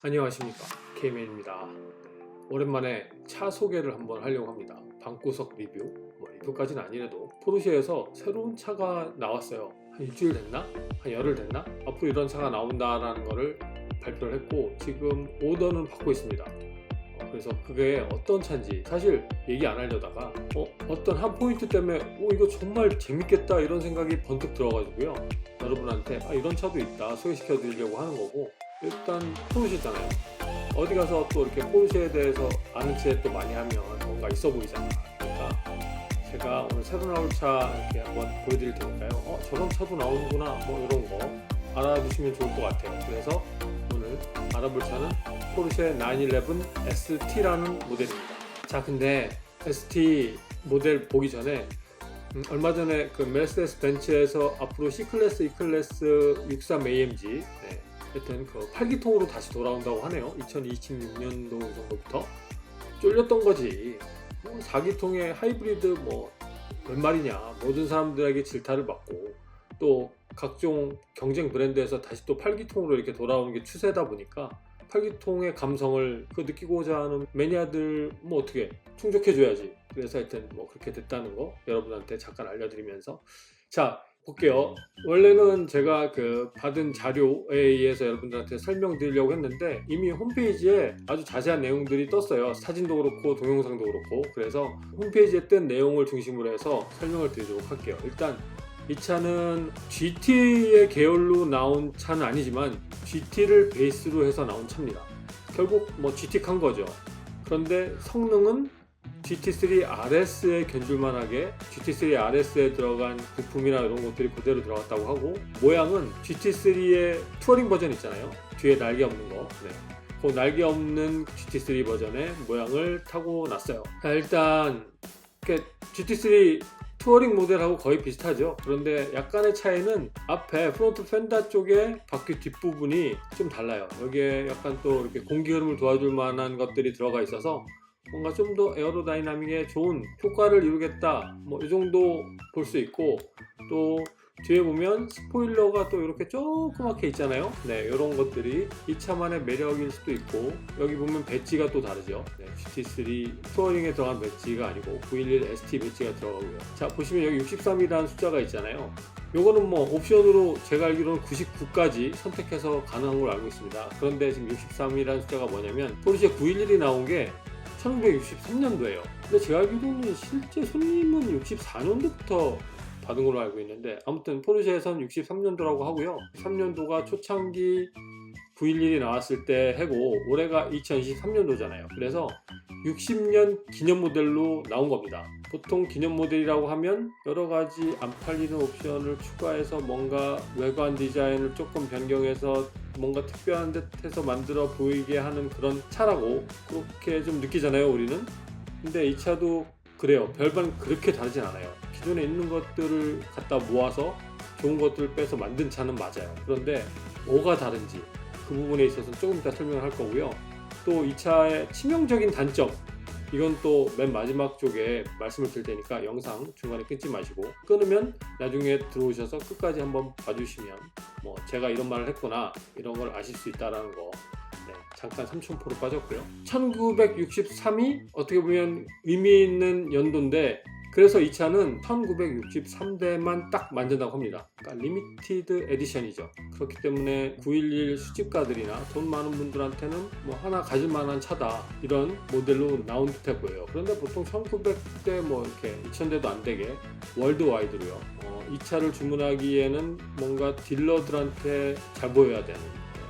안녕하십니까, K맨입니다. 오랜만에 차 소개를 한번 하려고 합니다. 방구석 리뷰, 리뷰까지는 아니래도 포르쉐에서 새로운 차가 나왔어요. 한 일주일 됐나? 한 열흘 됐나? 앞으로 이런 차가 나온다라는 거를 발표를 했고 지금 오더는 받고 있습니다. 그래서 그게 어떤 차인지 사실 얘기 안 하려다가 어떤 한 포인트 때문에 이거 정말 재밌겠다 이런 생각이 번뜩 들어가지고요, 여러분한테 이런 차도 있다 소개시켜 드리려고 하는 거고. 일단 포르쉐잖아요. 어디 가서 또 이렇게 포르쉐에 대해서 아는 체 또 많이 하면 뭔가 있어 보이잖아. 그러니까 제가 오늘 새로 나올 차 이렇게 한번 보여드릴 테니까요. 저런 차도 나오는구나, 이런 거 알아두시면 좋을 것 같아요. 그래서 오늘 알아볼 차는 포르쉐 911 ST라는 모델입니다. 자, 근데 ST 모델 보기 전에 얼마 전에 그 메르세데스 벤츠에서 앞으로 C클래스, E클래스 63 AMG, 하여튼 그 8기통으로 다시 돌아온다고 하네요. 2026년도 정도부터 쫄렸던 거지. 4기통의 하이브리드 웬 말이냐. 모든 사람들에게 질타를 받고 또 각종 경쟁 브랜드에서 다시 또 8기통으로 이렇게 돌아오는 게 추세다 보니까 8기통의 감성을 느끼고자 하는 매니아들 어떻게 충족해줘야지. 그래서 하여튼 그렇게 됐다는 거 여러분한테 잠깐 알려드리면서, 자, 볼게요. 원래는 제가 받은 자료에 의해서 여러분들한테 설명드리려고 했는데 이미 홈페이지에 아주 자세한 내용들이 떴어요. 사진도 그렇고 동영상도 그렇고. 그래서 홈페이지에 뜬 내용을 중심으로 해서 설명을 드리도록 할게요. 일단 이 차는 GT의 계열로 나온 차는 아니지만 GT를 베이스로 해서 나온 차입니다. 결국 GT 칸 거죠. 그런데 성능은 GT3 RS에 견줄만하게 GT3 RS에 들어간 부품이나 이런 것들이 그대로 들어갔다고 하고, 모양은 GT3의 투어링 버전 있잖아요. 뒤에 날개 없는 거. 그 날개 없는 GT3 버전의 모양을 타고 났어요. 일단 GT3 투어링 모델하고 거의 비슷하죠. 그런데 약간의 차이는 앞에 프론트 펜더 쪽에 바퀴 뒷부분이 좀 달라요. 여기에 약간 또 이렇게 공기 흐름을 도와줄 만한 것들이 들어가 있어서 뭔가 좀 더 에어로다이나믹에 좋은 효과를 이루겠다, 이 정도 볼 수 있고, 또 뒤에 보면 스포일러가 또 이렇게 조그맣게 있잖아요. 이런 것들이 이 차만의 매력일 수도 있고, 여기 보면 배지가 또 다르죠. GT3 투어링에 들어간 배지가 아니고 911 ST 배지가 들어가고요. 자, 보시면 여기 63이라는 숫자가 있잖아요. 요거는 옵션으로 제가 알기로는 99까지 선택해서 가능한 걸 알고 있습니다. 그런데 지금 63이라는 숫자가 뭐냐면 포르쉐 911이 나온 게 1963년도예요. 근데 제가 알기로는 실제 손님은 64년도부터 받은 걸로 알고 있는데, 아무튼 포르쉐에선 63년도라고 하고요. 3년도가 초창기 911이 나왔을 때 해고, 올해가 2023년도잖아요. 그래서 60년 기념 모델로 나온 겁니다. 보통 기념 모델이라고 하면 여러 가지 안 팔리는 옵션을 추가해서 뭔가 외관 디자인을 조금 변경해서 뭔가 특별한 듯해서 만들어 보이게 하는 그런 차라고 그렇게 좀 느끼잖아요, 우리는. 근데 이 차도 그래요. 별반 그렇게 다르진 않아요. 기존에 있는 것들을 갖다 모아서 좋은 것들을 빼서 만든 차는 맞아요. 그런데 뭐가 다른지 그 부분에 있어서는 조금 이따 설명을 할 거고요. 또 이 차의 치명적인 단점, 이건 또 맨 마지막 쪽에 말씀을 드릴 테니까 영상 중간에 끊지 마시고, 끊으면 나중에 들어오셔서 끝까지 한번 봐주시면 제가 이런 말을 했구나 이런 걸 아실 수 있다라는 거. 잠깐 3000% 빠졌고요. 1963이 어떻게 보면 의미 있는 연도인데, 그래서 이 차는 1963대만 딱 만든다고 합니다. 그러니까 리미티드 에디션이죠. 그렇기 때문에 911 수집가들이나 돈 많은 분들한테는 하나 가질 만한 차다, 이런 모델로 나온 듯해 보여요. 그런데 보통 1900대 이렇게 2000대도 안 되게 월드와이드로요. 이 차를 주문하기에는 뭔가 딜러들한테 잘 보여야 되는,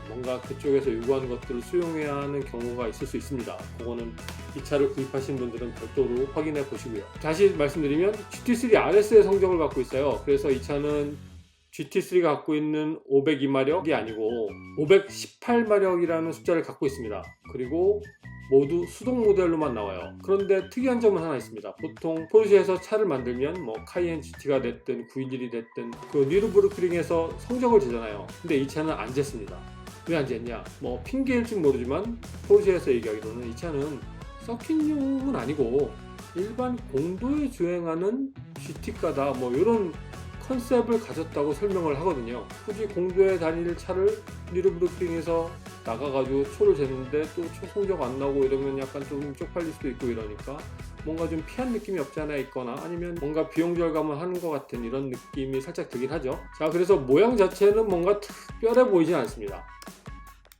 뭔가 그쪽에서 요구하는 것들을 수용해야 하는 경우가 있을 수 있습니다. 그거는 이 차를 구입하신 분들은 별도로 확인해 보시고요. 다시 말씀드리면 GT3 RS의 성적을 갖고 있어요. 그래서 이 차는 GT3가 갖고 있는 502마력이 아니고 518마력이라는 숫자를 갖고 있습니다. 그리고 모두 수동 모델로만 나와요. 그런데 특이한 점은 하나 있습니다. 보통 포르쉐에서 차를 만들면 카이엔 GT가 됐든 911이 됐든 그 뉴르부르크링에서 성적을 재잖아요. 근데 이 차는 안 쟀습니다. 왜 안 쟀냐? 핑계일지 모르지만 포르쉐에서 얘기하기로는 이 차는 서킷용은 아니고 일반 공도에 주행하는 GT가다, 이런 컨셉을 가졌다고 설명을 하거든요. 굳이 공도에 다닐 차를 니르브루킹에서 나가가지고 초를 쟀는데 또 초 성적 안 나오고 이러면 약간 좀 쪽팔릴 수도 있고 이러니까 뭔가 좀 피한 느낌이 없지 않아 있거나 아니면 뭔가 비용 절감을 하는 것 같은 이런 느낌이 살짝 들긴 하죠. 자, 그래서 모양 자체는 뭔가 특별해 보이진 않습니다.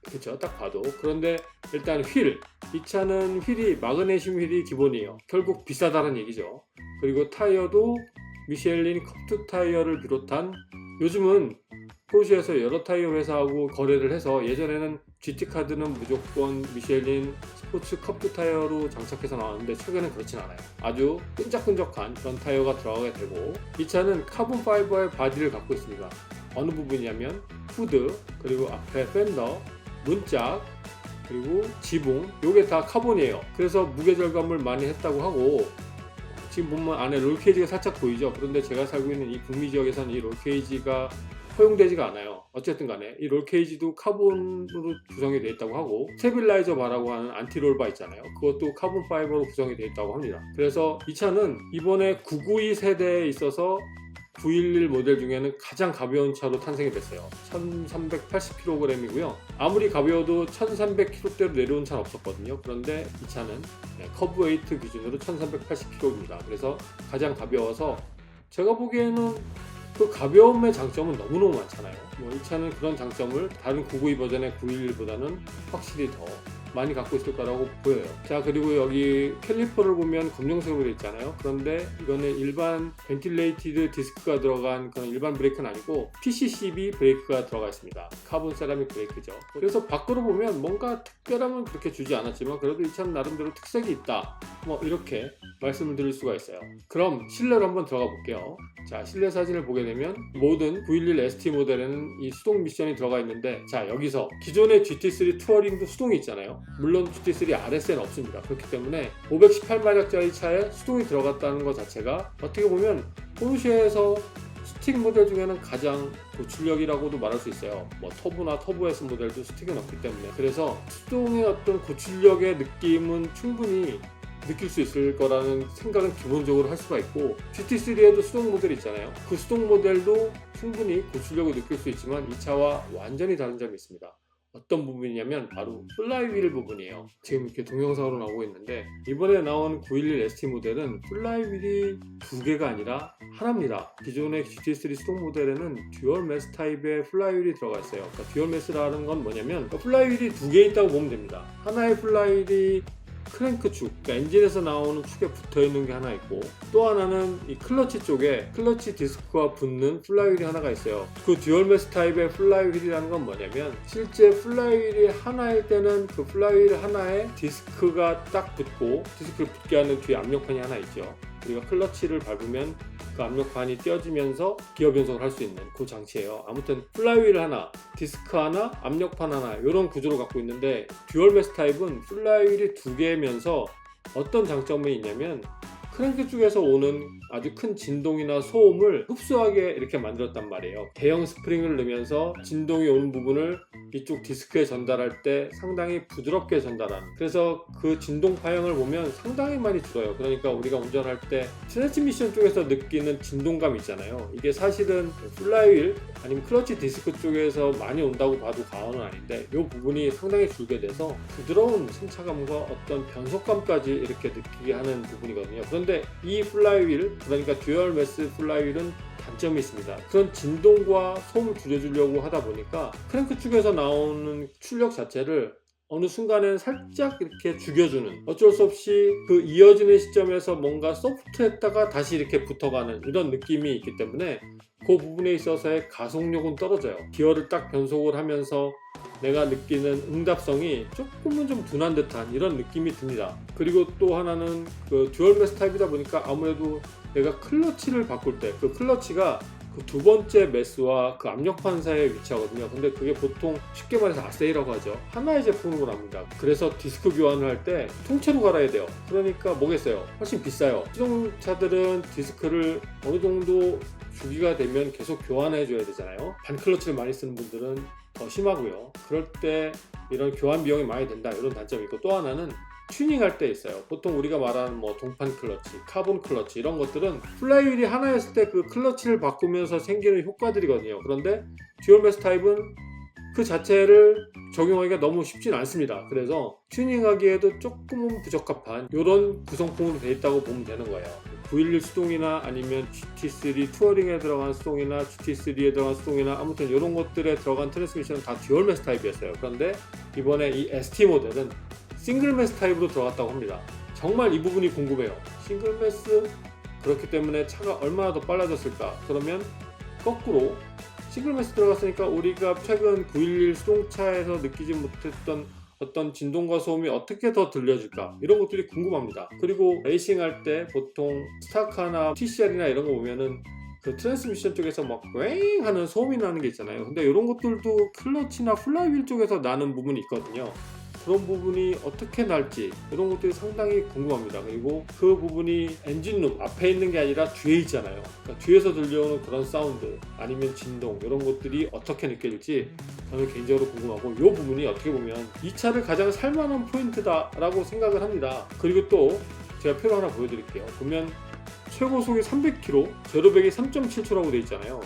그렇죠, 딱 봐도. 그런데 일단 이 차는 휠이 마그네슘 휠이 기본이에요. 결국 비싸다는 얘기죠. 그리고 타이어도 미쉐린 컵2 타이어를 비롯한, 요즘은 포르쉐에서 여러 타이어 회사하고 거래를 해서, 예전에는 GT카드는 무조건 미쉐린 스포츠 컵2 타이어로 장착해서 나왔는데 최근엔 그렇진 않아요. 아주 끈적끈적한 그런 타이어가 들어가게 되고, 이 차는 카본 파이버의 바디를 갖고 있습니다. 어느 부분이냐면 후드, 그리고 앞에 팬더, 문짝, 그리고 지붕, 요게 다 카본이에요. 그래서 무게 절감을 많이 했다고 하고, 지금 보면 안에 롤케이지가 살짝 보이죠. 그런데 제가 살고 있는 이 북미 지역에서는 이 롤케이지가 허용되지가 않아요. 어쨌든 간에 이 롤케이지도 카본으로 구성이 되어 있다고 하고, 스테빌라이저 바라고 하는 안티롤 바 있잖아요. 그것도 카본 파이버로 구성이 되어 있다고 합니다. 그래서 이 차는 이번에 992 세대에 있어서 911 모델 중에는 가장 가벼운 차로 탄생이 됐어요. 1380kg이고요. 아무리 가벼워도 1300kg대로 내려온 차는 없었거든요. 그런데 이 차는 커브 웨이트 기준으로 1380kg입니다. 그래서 가장 가벼워서 제가 보기에는 그 가벼움의 장점은 너무너무 많잖아요. 이 차는 그런 장점을 다른 992 버전의 911보다는 확실히 더 많이 갖고 있을 거라고 보여요. 자, 그리고 여기 캘리퍼를 보면 검정색으로 되어 있잖아요. 그런데 이거는 일반 벤틸레이티드 디스크가 들어간 그런 일반 브레이크는 아니고 PCCB 브레이크가 들어가 있습니다. 카본 세라믹 브레이크죠. 그래서 밖으로 보면 뭔가 특별함은 그렇게 주지 않았지만 그래도 이 차는 나름대로 특색이 있다, 이렇게 말씀을 드릴 수가 있어요. 그럼 실내로 한번 들어가 볼게요. 자, 실내 사진을 보게 되면 모든 911 ST 모델에는 이 수동 미션이 들어가 있는데, 자, 여기서 기존의 GT3 투어링도 수동이 있잖아요. 물론 GT3 RS에는 없습니다. 그렇기 때문에 518마력짜리 차에 수동이 들어갔다는 것 자체가 어떻게 보면 포르쉐에서 스틱 모델 중에는 가장 고출력이라고도 말할 수 있어요. 터보나 터보 S 모델도 스틱은 없기 때문에. 그래서 수동의 어떤 고출력의 느낌은 충분히 느낄 수 있을 거라는 생각은 기본적으로 할 수가 있고, GT3에도 수동 모델이 있잖아요. 그 수동 모델도 충분히 고출력을 느낄 수 있지만 이 차와 완전히 다른 점이 있습니다. 어떤 부분이냐면 바로 플라이휠 부분이에요. 지금 이렇게 동영상으로 나오고 있는데, 이번에 나온 911 ST 모델은 플라이휠이 두 개가 아니라 하나입니다. 기존의 GT3 수동 모델에는 듀얼 매스 타입의 플라이휠이 들어가 있어요. 그러니까 듀얼 매스라는 건 뭐냐면 플라이휠이 두 개 있다고 보면 됩니다. 하나의 플라이휠이 크랭크 축, 그러니까 엔진에서 나오는 축에 붙어 있는 게 하나 있고, 또 하나는 이 클러치 쪽에 클러치 디스크가 붙는 플라이휠이 하나가 있어요. 그 듀얼 매스 타입의 플라이휠이라는 건 뭐냐면, 실제 플라이휠이 하나일 때는 그 플라이휠 하나에 디스크가 딱 붙고, 디스크를 붙게 하는 뒤에 압력판이 하나 있죠. 우리가 클러치를 밟으면 그 압력판이 띄어지면서 기어 변속을 할 수 있는 그 장치예요. 아무튼 플라이휠 하나, 디스크 하나, 압력판 하나, 이런 구조를 갖고 있는데, 듀얼 매스 타입은 플라이휠이 두 개면서 어떤 장점이 있냐면, 크랭크 쪽에서 오는 아주 큰 진동이나 소음을 흡수하게 이렇게 만들었단 말이에요. 대형 스프링을 넣으면서 진동이 오는 부분을 이쪽 디스크에 전달할 때 상당히 부드럽게 전달하는, 그래서 그 진동 파형을 보면 상당히 많이 줄어요. 그러니까 우리가 운전할 때 트랜스미션 쪽에서 느끼는 진동감 있잖아요. 이게 사실은 플라이휠 아니면 클러치 디스크 쪽에서 많이 온다고 봐도 과언은 아닌데, 이 부분이 상당히 줄게 돼서 부드러운 승차감과 어떤 변속감까지 이렇게 느끼게 하는 부분이거든요. 그런데 이 플라이휠, 그러니까 듀얼 매스 플라이휠은 단점이 있습니다. 그런 진동과 소음을 줄여주려고 하다 보니까 크랭크 축에서 나오는 출력 자체를 어느 순간에는 살짝 이렇게 죽여주는, 어쩔 수 없이 그 이어지는 시점에서 뭔가 소프트했다가 다시 이렇게 붙어가는 이런 느낌이 있기 때문에 그 부분에 있어서의 가속력은 떨어져요. 기어를 딱 변속을 하면서 내가 느끼는 응답성이 조금은 좀 둔한 듯한 이런 느낌이 듭니다. 그리고 또 하나는 그 듀얼 매스 타입이다 보니까 아무래도 내가 클러치를 바꿀 때 그 클러치가 그 두 번째 매스와 그 압력판 사이에 위치하거든요. 근데 그게 보통 쉽게 말해서 아세이라고 하죠. 하나의 제품으로 납니다. 그래서 디스크 교환을 할 때 통째로 갈아야 돼요. 그러니까 뭐겠어요? 훨씬 비싸요. 수동차들은 디스크를 어느 정도 주기가 되면 계속 교환해 줘야 되잖아요. 반클러치를 많이 쓰는 분들은 더 심하고요. 그럴 때 이런 교환 비용이 많이 든다, 이런 단점이 있고, 또 하나는 튜닝할 때 있어요. 보통 우리가 말하는 동판 클러치, 카본 클러치 이런 것들은 플라이휠이 하나였을 때 그 클러치를 바꾸면서 생기는 효과들이거든요. 그런데 듀얼 매스 타입은 그 자체를 적용하기가 너무 쉽진 않습니다. 그래서 튜닝하기에도 조금은 부적합한 이런 구성품으로 되어 있다고 보면 되는 거예요. 911 수동이나 아니면 GT3 투어링에 들어간 수동이나 GT3에 들어간 수동이나 아무튼 이런 것들에 들어간 트랜스미션은 다 듀얼 매스 타입이었어요. 그런데 이번에 이 ST 모델은 싱글 매스 타입으로 들어갔다고 합니다. 정말 이 부분이 궁금해요. 싱글 매스 그렇기 때문에 차가 얼마나 더 빨라졌을까? 그러면 거꾸로 싱글 매스 들어갔으니까 우리가 최근 911 수동차에서 느끼지 못했던 어떤 진동과 소음이 어떻게 더 들려줄까, 이런 것들이 궁금합니다. 그리고 레이싱 할 때 보통 스타카나 TCR이나 이런 거 보면은 그 트랜스미션 쪽에서 막 왱 하는 소음이 나는 게 있잖아요. 근데 이런 것들도 클러치나 플라이휠 쪽에서 나는 부분이 있거든요. 그런 부분이 어떻게 날지 이런 것들이 상당히 궁금합니다. 그리고 그 부분이 엔진룸 앞에 있는 게 아니라 뒤에 있잖아요. 그러니까 뒤에서 들려오는 그런 사운드 아니면 진동 이런 것들이 어떻게 느껴질지 저는 개인적으로 궁금하고, 이 부분이 어떻게 보면 이 차를 가장 살만한 포인트다 라고 생각을 합니다. 그리고 또 제가 표를 하나 보여드릴게요. 보면 최고속이 300km, 제로백이 3.7초라고 되어 있잖아요.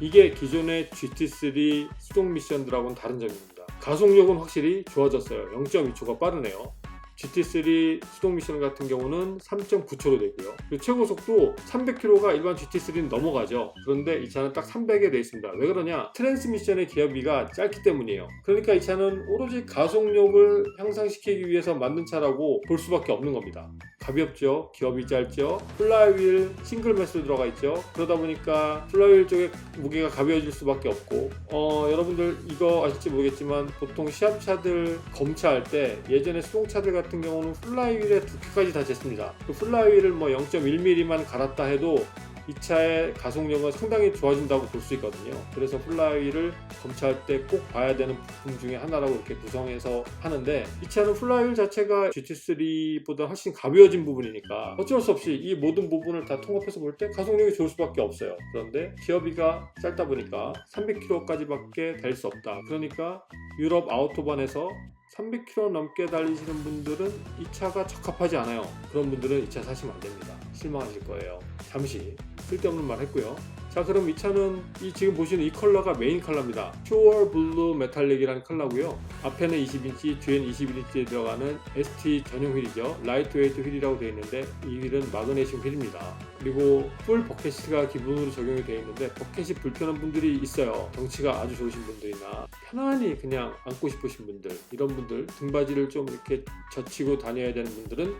이게 기존의 GT3 수동 미션들하고는 다른 점입니다. 가속력은 확실히 좋아졌어요. 0.2초가 빠르네요. GT3 수동 미션 같은 경우는 3.9초로 되고요. 그리고 최고속도 300km가 일반 GT3는 넘어가죠. 그런데 이 차는 딱 300에 되어 있습니다. 왜 그러냐? 트랜스미션의 기어비가 짧기 때문이에요. 그러니까 이 차는 오로지 가속력을 향상시키기 위해서 만든 차라고 볼 수밖에 없는 겁니다. 가볍죠, 기업이 짧죠, 플라이휠 싱글 매스로 들어가 있죠. 그러다 보니까 플라이휠 쪽에 무게가 가벼워질 수밖에 없고, 여러분들 이거 아실지 모르겠지만 보통 시합차들 검차할 때 예전에 수동차들 같은 경우는 플라이휠에 두께까지 다 쟀습니다. 그 플라이휠을 뭐 0.1mm만 갈았다 해도 이 차의 가속력은 상당히 좋아진다고 볼 수 있거든요. 그래서 플라이휠을 검차할 때 꼭 봐야 되는 부품 중에 하나라고 이렇게 구성해서 하는데, 이 차는 플라이휠 자체가 GT3보다 훨씬 가벼워진 부분이니까 어쩔 수 없이 이 모든 부분을 다 통합해서 볼 때 가속력이 좋을 수밖에 없어요. 그런데 기어비가 짧다 보니까 300km까지밖에 될 수 없다. 그러니까 유럽 아우토반에서 300km 넘게 달리시는 분들은 이 차가 적합하지 않아요. 그런 분들은 이 차 사시면 안 됩니다. 실망하실 거예요. 잠시 쓸데없는 말 했고요. 자, 그럼 이 차는 지금 보시는 이 컬러가 메인 컬러입니다. 퓨어 블루 메탈릭이라는 컬러고요. 앞에는 20인치, 뒤에는 21인치에 들어가는 ST 전용 휠이죠. 라이트웨이트 휠이라고 되어 있는데 이 휠은 마그네슘 휠입니다. 그리고 풀 버켓시트가 기본으로 적용이 되어 있는데, 버켓이 불편한 분들이 있어요. 덩치가 아주 좋으신 분들이나 편안히 그냥 앉고 싶으신 분들, 이런 분들, 등받이를 좀 이렇게 젖히고 다녀야 되는 분들은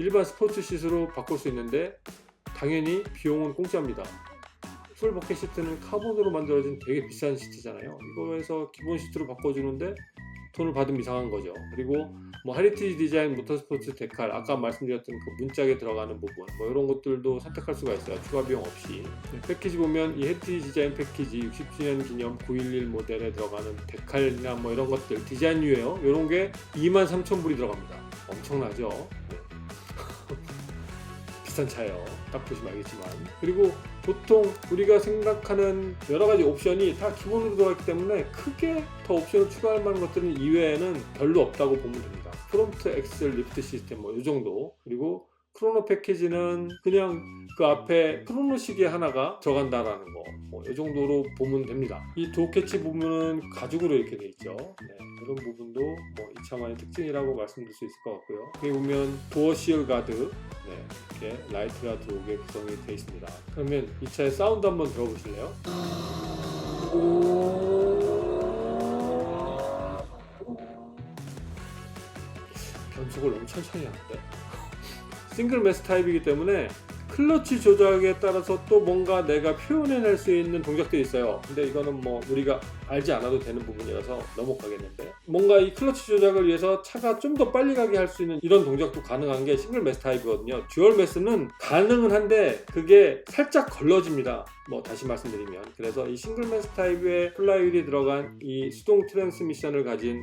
일반 스포츠 시트로 바꿀 수 있는데 당연히 비용은 공짜입니다. 풀 버켓 시트는 카본으로 만들어진 되게 비싼 시트잖아요. 이거에서 기본 시트로 바꿔주는데 돈을 받으면 이상한 거죠. 그리고 뭐 헤리티지 디자인 모터스포츠 데칼, 아까 말씀드렸던 그 문짝에 들어가는 부분, 뭐 이런 것들도 선택할 수가 있어요. 추가 비용 없이. 패키지 보면 이 헤리티지 디자인 패키지 60주년 기념 911 모델에 들어가는 데칼이나 뭐 이런 것들, 디자인 유예요. 이런 게 23,000불이 들어갑니다. 엄청나죠? 네. 비싼 차예요. 딱 보시면 알겠지만. 그리고 보통 우리가 생각하는 여러가지 옵션이 다 기본으로 들어가기 때문에 크게 더 옵션을 추가할 만한 것들은 이외에는 별로 없다고 보면 됩니다. 프론트 엑셀 리프트 시스템 뭐 이 정도, 그리고 크로노 패키지는 그냥 그 앞에 크로노 시계 하나가 들어간다라는 거, 뭐 이 정도로 보면 됩니다. 이 도어 캐치 부분은 가죽으로 이렇게 돼 있죠. 네, 이런 부분도 뭐 이 차만의 특징이라고 말씀드릴 수 있을 것 같고요. 여기 보면 도어 시어 가드, 네, 이렇게 라이트가 들어오게 구성이 되어 있습니다. 그러면 이 차의 사운드 한번 들어보실래요? 변속을 너무 천천히 하는데? 싱글 매스 타입이기 때문에 클러치 조작에 따라서 또 뭔가 내가 표현해낼 수 있는 동작들이 있어요. 근데 이거는 뭐 우리가 알지 않아도 되는 부분이라서 넘어가겠는데, 뭔가 이 클러치 조작을 위해서 차가 좀 더 빨리 가게 할 수 있는 이런 동작도 가능한 게 싱글 매스 타입이거든요. 듀얼 매스는 가능은 한데 그게 살짝 걸러집니다. 뭐 다시 말씀드리면, 그래서 이 싱글 매스 타입의 플라이휠이 들어간 이 수동 트랜스미션을 가진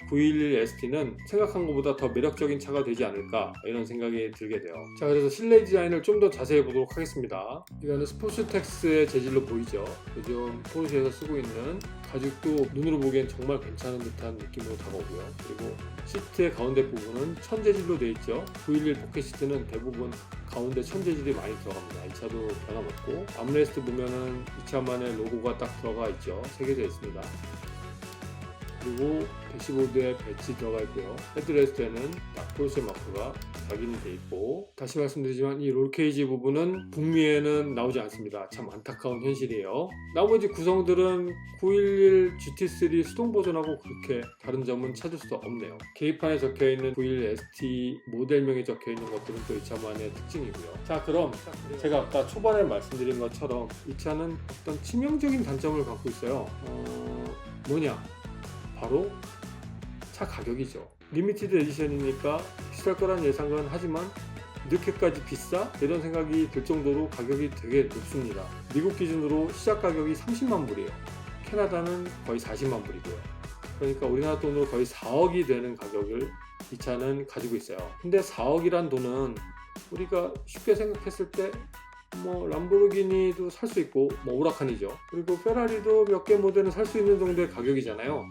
911 ST는 생각한 것보다 더 매력적인 차가 되지 않을까, 이런 생각이 들게 돼요. 자, 그래서 실내 디자인을 좀 더 자세히 보도록 하겠습니다. 이거는 스포츠텍스의 재질로 보이죠. 요즘 포르쉐에서 쓰고 있는 가죽도 눈으로 보기엔 정말 괜찮은 듯한 느낌으로 다가오고요. 그리고 시트의 가운데 부분은 천 재질로 되어 있죠. 911 포켓 시트는 대부분 가운데 천 재질이 많이 들어갑니다. 이 차도 변함없고, 암레스트 보면은 이 차만의 로고가 딱 들어가 있죠. 새겨져 있습니다. 그리고 대시보드에 배치 들어가 있고요. 헤드레스트에는 딱 포르쉐 마크가 각인이 되어 있고, 다시 말씀드리지만 이 롤케이지 부분은 북미에는 나오지 않습니다. 참 안타까운 현실이에요. 나머지 구성들은 911 GT3 수동 버전하고 그렇게 다른 점은 찾을 수 없네요. 계기판에 적혀있는 911 ST 모델명이 적혀있는 것들은 또 이 차만의 특징이고요. 자, 그럼 제가 아까 초반에 말씀드린 것처럼 이 차는 어떤 치명적인 단점을 갖고 있어요. 뭐냐? 바로 차 가격이죠. 리미티드 에디션이니까 비쌀 거란 예상은 하지만 이렇게까지 비싸? 이런 생각이 들 정도로 가격이 되게 높습니다. 미국 기준으로 시작 가격이 30만 불이에요. 캐나다는 거의 40만 불이고요. 그러니까 우리나라 돈으로 거의 4억이 되는 가격을 이 차는 가지고 있어요. 근데 4억이란 돈은 우리가 쉽게 생각했을 때 뭐 람보르기니도 살 수 있고 뭐 오라칸이죠. 그리고 페라리도 몇 개 모델은 살 수 있는 정도의 가격이잖아요.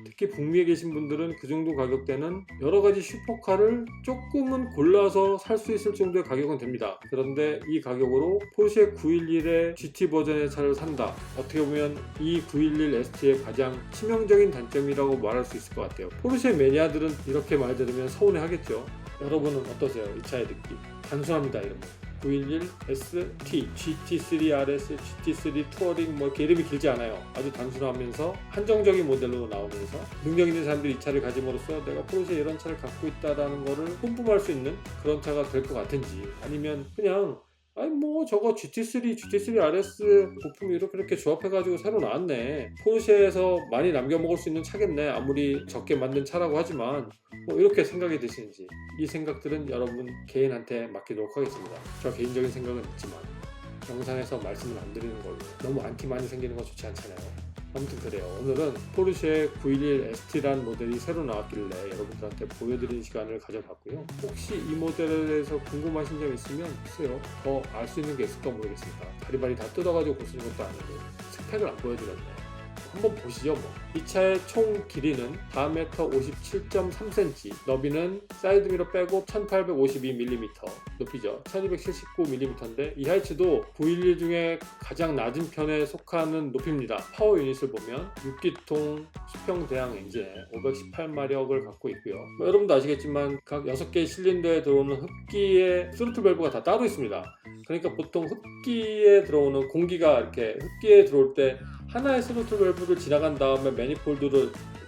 특히 북미에 계신 분들은 그 정도 가격대는 여러 가지 슈퍼카를 조금은 골라서 살 수 있을 정도의 가격은 됩니다. 그런데 이 가격으로 포르쉐 911의 GT 버전의 차를 산다. 어떻게 보면 이 911 ST의 가장 치명적인 단점이라고 말할 수 있을 것 같아요. 포르쉐 매니아들은 이렇게 말 들으면 서운해 하겠죠. 여러분은 어떠세요? 이 차의 느낌. 단순합니다, 이런 거. 911 ST, GT3 RS, GT3 투어링 뭐 이렇게 이름이 길지 않아요. 아주 단순하면서 한정적인 모델로 나오면서 능력 있는 사람들이 이 차를 가짐으로써 내가 포르쉐 이런 차를 갖고 있다라는 거를 뿜뿜할 수 있는 그런 차가 될 것 같은지, 아니면 그냥 아니 뭐 저거 GT3 RS 부품이 이렇게 조합해가지고 새로 나왔네, 포르쉐에서 많이 남겨먹을 수 있는 차겠네, 아무리 적게 만든 차라고 하지만 뭐 이렇게 생각이 드시는지, 이 생각들은 여러분 개인한테 맡기도록 하겠습니다. 저 개인적인 생각은 있지만 영상에서 말씀을 안 드리는 걸로 너무 안티 많이 생기는 거 좋지 않잖아요. 아무튼 그래요. 오늘은 포르쉐 911 ST라는 모델이 새로 나왔길래 여러분들한테 보여드리는 시간을 가져봤고요. 혹시 이 모델에 대해서 궁금하신 점 있으면 글쎄요, 더 알 수 있는 게 있을까 모르겠습니다. 바리바리 다 뜯어가지고 보시는 것도 아니고 스펙을 안 보여드렸네. 한번 보시죠. 이 차의 총 길이는 4m 57.3cm, 너비는 사이드미러 빼고 1852mm, 높이죠 1279mm인데 이 하이츠도 911 중에 가장 낮은 편에 속하는 높이입니다. 파워 유닛을 보면 6기통 수평대항 엔진에 518마력을 갖고 있고요. 뭐 여러분도 아시겠지만 각 6개의 실린더에 들어오는 흡기의 스로틀 밸브가 다 따로 있습니다. 그러니까 보통 흡기에 들어오는 공기가 이렇게 흡기에 들어올 때 하나의 스로틀 밸브를 지나간 다음에 매니폴드로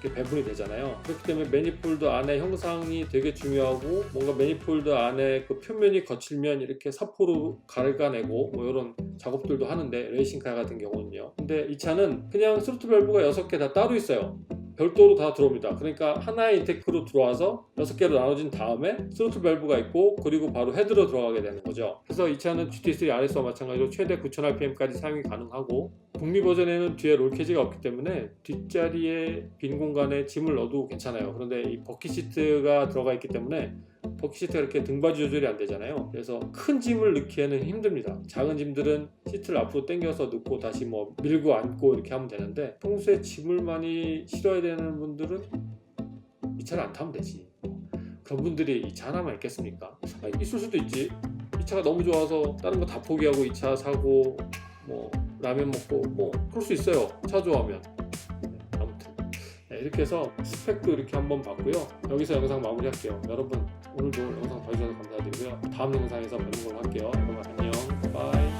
이렇게 배분이 되잖아요. 그렇기 때문에 매니폴드 안에 형상이 되게 중요하고, 뭔가 매니폴드 안에 그 표면이 거칠면 이렇게 사포로 갈아내고 뭐 이런 작업들도 하는데, 레이싱카 같은 경우는요. 근데 이 차는 그냥 스로틀 밸브가 6개 다 따로 있어요. 별도로 다 들어옵니다. 그러니까 하나의 인테크로 들어와서 6개로 나눠진 다음에 스로틀 밸브가 있고, 그리고 바로 헤드로 들어가게 되는 거죠. 그래서 이 차는 GT3 RS와 마찬가지로 최대 9000rpm까지 사용이 가능하고, 북미 버전에는 뒤에 롤케이지가 없기 때문에 뒷자리에 빈 공간에 짐을 넣어도 괜찮아요. 그런데 이 버킷 시트가 들어가 있기 때문에 버킷 시트가 이렇게 등받이 조절이 안 되잖아요. 그래서 큰 짐을 넣기에는 힘듭니다. 작은 짐들은 시트를 앞으로 당겨서 넣고 다시 뭐 밀고 앉고 이렇게 하면 되는데, 평소에 짐을 많이 실어야 되는 분들은 이 차를 안 타면 되지. 그런 분들이 이 차 하나만 있겠습니까? 아니, 있을 수도 있지. 이 차가 너무 좋아서 다른 거 다 포기하고 이 차 사고 뭐 라면 먹고 뭐 그럴 수 있어요, 차 좋아하면. 아무튼 이렇게 해서 스펙도 이렇게 한번 봤고요. 여기서 영상 마무리할게요. 여러분 오늘도 영상 봐주셔서 감사드리고요. 다음 영상에서 뵙는 걸로 할게요. 여러분 안녕, 바이.